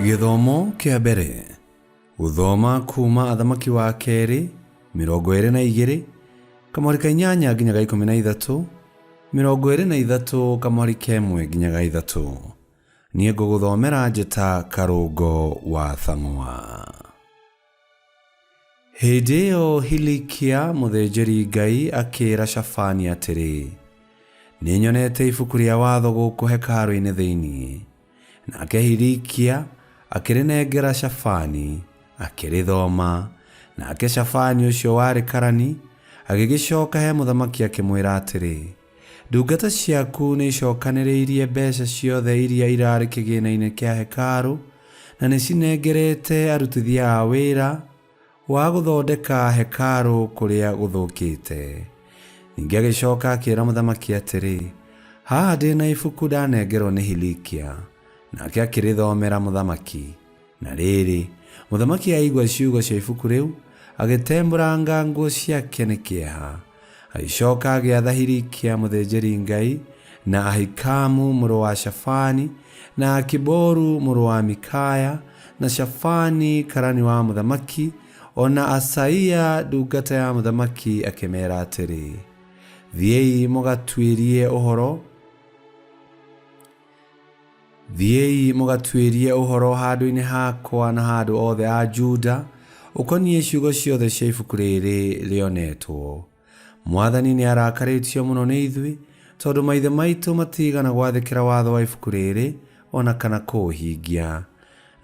Githomo kia mbere guthoma kuma athamaki wa keri 22 kamwari ka 8 nginya ga 13 23 kamwari ka 1 nginya ga 3 nie nguguthomera njita Karungo wa Thang'wa. Hĩndĩ ĩyo Hilikia mũthĩnjĩri Ngai akĩĩra Shafani atĩrĩ, nĩnyonete ibuku rĩa watho gũkũ hekarũ-inĩ thĩinĩ. Nake Hilikia akĩrĩnengera Shafani akĩrĩthoma. Nake Shafani ũcio warĩ karani agĩgĩcoka he mũthamaki akĩmwĩra atĩrĩ, ndungata ciaku nĩicokanĩrĩirie mbeca ciothe iria irarĩ kĩgĩĩna-inĩ kĩa hekarũ na nĩcinengerete arutithia a wĩra wa gũthondeka hekarũ kũrĩa gũthũkĩte. Ningĩ agĩcoka akĩĩra mũthamaki atĩrĩ, haha ndĩna ibuku ndanengerwo nĩ Hilikia. Nake akĩrĩthomera mũthamaki. Na rĩrĩ, mũthamaki aigua ciugo cia ibuku rĩu agĩtembũranga nguo ciake nĩ kĩeha. Agĩcoka agĩatha Hilikia mũthĩnjĩri Ngai na Ahikamu mũrũ wa Shafani na Akiboru mũrũ wa Mikaya na Shafani karani wa mũthamaki ona Asaia ndungata ya mũthamaki akĩmera atĩrĩ, thiĩi mũgatuĩrie ũhoro handũ-inĩ hakwa na handũ othe a Juda ũkoniĩ ciugo ciothe cia ibuku rĩrĩ rĩonetwo. Mwathani nĩarakarĩtio mũno nĩ ithuĩ tondũ maithe maitũ matigana gwathĩkĩra watho wa ibuku rĩrĩ ona kana kũũhingia.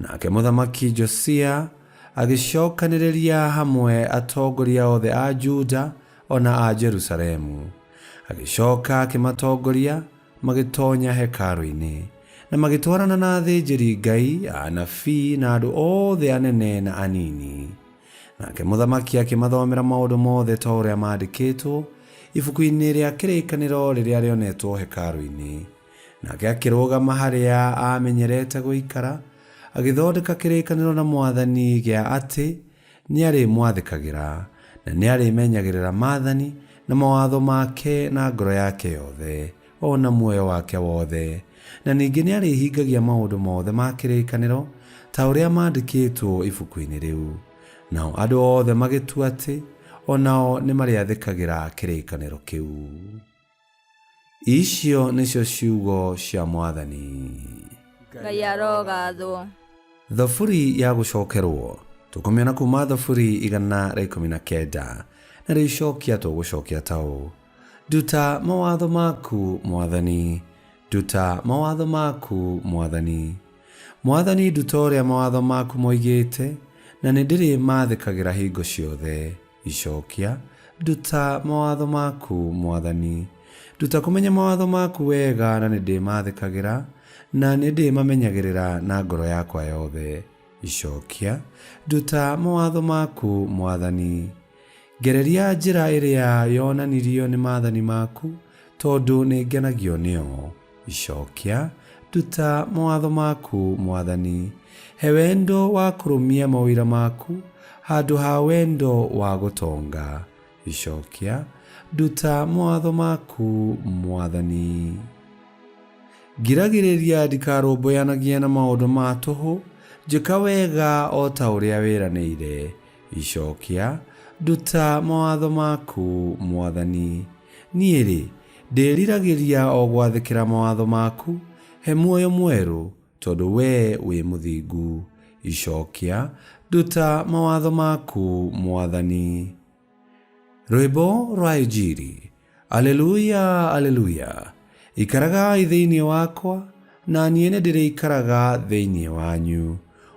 Nake mũthamaki Josia agĩcokanĩrĩria hamwe atongoria othe a Juda ona a Jerusalemu. Agĩcoka akĩmatongoria magĩtonya hekarũ-inĩ na magĩtwarana na athĩnjĩri Ngai, anabii na andũ othe anene na anini. Nake mũthamaki akĩmathomera maũndũ mothe ta ũrĩa maandĩkĩtwo ibuku-inĩ rĩa kĩrĩkanĩro rĩrĩa rĩonetwo hekarũ-inĩ. Nake akĩrũgama harĩa amenyerete gũikara agĩthondeka kĩrĩkanĩro na Mwathani gĩa atĩ nĩarĩmwathĩkagĩra na nĩarĩmenyagĩrĩra maathani na mawatho make na ngoro yake yothe ona muoyo wake wothe, na ningĩ nĩarĩhingagia maũndũ mothe ma kĩrĩkanĩro ta ũrĩa maandĩkĩtwo ibuku-inĩ rĩu. Nao andũ othe magĩtua atĩ onao nĩmarĩathĩkagĩra kĩrĩkanĩro kĩu. Icio nĩcio ciugo cia Mwathani. Ngai arogathwo. Thaburi ya gũcokerwo tũkũmĩona kuma thaburi 119 na rĩcokia tũgũcokia taũ. Nduta mawatho maku Mwathani, nduta mawatho maku Mwathani. Mwathani nduta ũrĩa mawatho maku moigĩte na nĩndĩrĩ maathĩkagĩra hingo ciothe. Icokia, nduta mawatho maku Mwathani. Nduta kũmenya mawatho maku wega na nĩndĩ maathĩkagĩra na nĩndĩ mamenyagĩrĩra na ngoro yakwa yothe. Icokia, nduta mawatho maku Mwathani. Gereria njĩra ĩrĩa yonanirio nĩ maathani maku tondũ nĩngenagio nĩo. Icokia, nduta mawatho maku Mwathani. He wendo wa kũrũmia mawĩra maku handũ ha wendo wa gũtonga. Icokia, nduta mawatho maku Mwathani. Ngiragĩrĩria ndikarũmbũyanagie na maũndũ ma tũhũ, njĩka wega o ta ũrĩa wĩranĩire. Icokia, nduta mawatho maku Mwathani. Niĩ-rĩ, ndĩriragĩria o gwathĩkĩra mawatho maku, he muoyo mwerũ tondũ wee wĩ mũthingu. Icokia, nduta mawatho maku Mwathani. Rwĩmbo rwa Injili. Aleluya, aleluya. Ikaragai thĩinĩ wakwa na niĩ nĩndĩrĩikaraga thĩinĩ wanyu.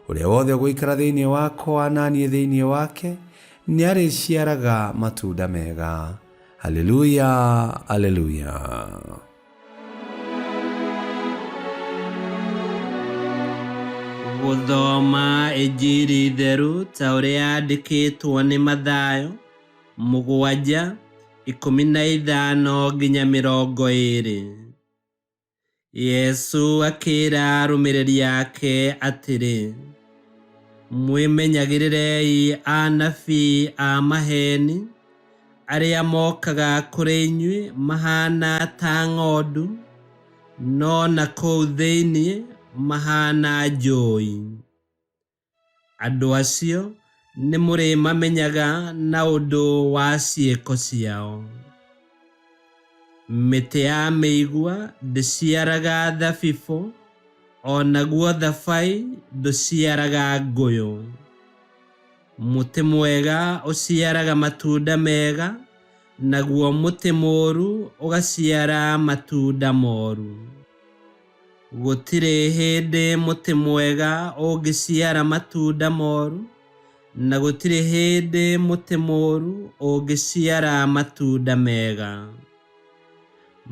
Ũrĩa wothe ũgũikara thĩinĩ wakwa na niĩ thĩinĩ wake nĩarĩciaraga matunda mega. Aleluya, aleluya. Gũthoma Injili theru ta ũrĩa yandĩkĩtwo nĩ Mathayo 7:15 nginya 20. Yesu akĩĩra arũmĩrĩri ake atĩrĩ, mwĩmenyagĩrĩrei anabii a maheni arĩa mokaga kũrĩ inyuĩ mahana ta ng'ondu no na kũu thĩinĩ mahana njũi. andũ acio nĩ mũrĩmamenyaga na ũndũ wa ciĩko ciao. Mĩtĩ ya mĩigua ndĩciaraga thabibũ, o naguo thabai ndũciaraga ngũyũ. Mũtĩ mwega ũciaraga matunda mega, naguo mũtĩ mũũru ũgaciara matunda moru. Gũtirĩ hĩndĩ mũtĩ mwega ũngĩciara matunda moru, na gũtirĩ hĩndĩ mũtĩ mũũru ũngĩciara matunda mega.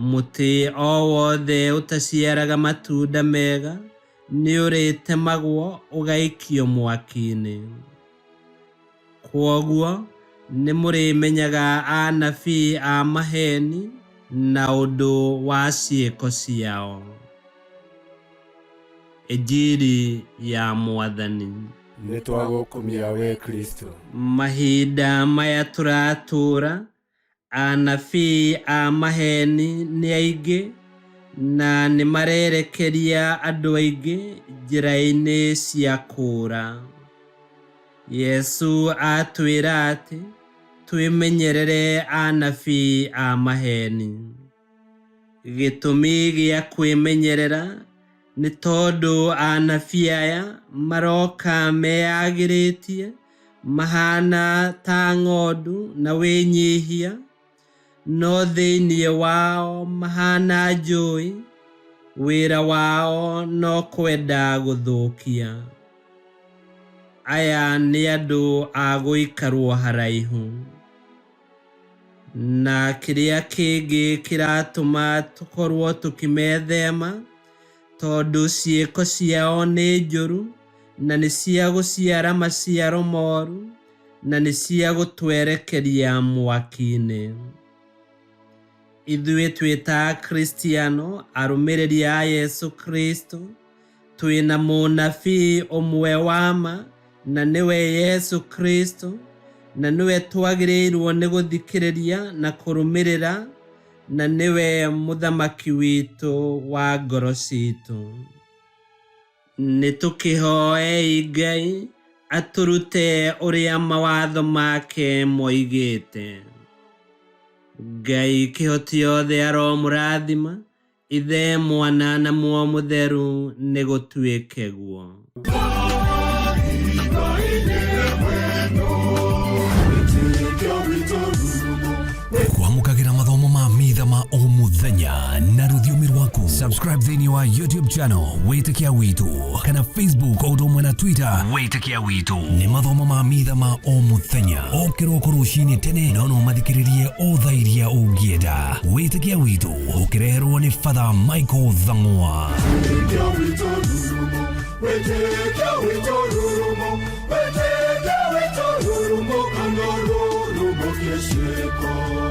Mũtĩ o wothe ũtaciaraga matunda mega nĩ ũrĩtemagwo ũgaikio mwaki-inĩ. Kwoguo nĩ mũrĩmenyaga anabii a maheni na ũndũ wa ciĩko ciao. Injili ya Mwathani. Nĩ twagũkumia we Kristo. Mahinda maya tũratũra, anabii a maheni nĩ aingĩ na nĩ marerekeria andũ aingĩ njĩra-inĩ cia kũũra. Yesu atwĩra atĩ twĩmenyerere anabii a maheni. Gĩtũmi gĩa kwĩmenyerera nĩ tondũ anabii aya maroka meyagĩrĩtie, mahana ta ng'ondu na wĩnyihia, no thĩinĩ wao mahana njũĩ, wĩra wao no kwenda gũthũkia. Aya nĩ andũ a gũikarwo haraihu. Na kĩrĩa kĩngĩ kĩratũma tũkorwo tũkĩmethema, tondũ ciĩko ciao nĩ njũru na nĩ cia gũciara maciaro moru na nĩ cia gũtwerekeria mwaki-inĩ. Ithuĩ twĩ ta Akristiano, arũmĩrĩri a Yesu Kristo, twĩna mũnabii ũmwe wa ma, na nĩwe Yesu Kristo, na nĩwe twagĩrĩirwo nĩ gũthikĩrĩria na kũrũmĩrĩra, na nĩwe mũthamaki witũ wa ngoro citũ. Nĩ tũkĩhoei Ngai atũrute ũrĩa mawatho make moigĩte. Ngai kĩhoti yothe aromũrathima, Ithe, Mwana na Muoyo Mũtheru, nĩ gũtuĩke guo. Kwamũkagĩra mathomo ma mitha ma o mũthenya na rũthiomi rwaku. Subscribe thĩinĩ wa YouTube channel Wĩtĩkia Witũ, kana Facebook o ũndũ ũmwe na Twitter Wĩtĩkia Witũ. Nĩ mathomo ma mitha ma o mũthenya, o kĩroko rũcinĩ tene, no mathikĩrĩrie o thaa iria ũngĩenda. Wĩtĩkia Witũ ũkĩreherwo nĩ Father Michael Thang'wa. Wĩtĩkia Witũ rurumo, Wĩtĩkia Witũ rurumo, Wĩtĩkia Witũ rurumo, kana rurumo kĩciĩko.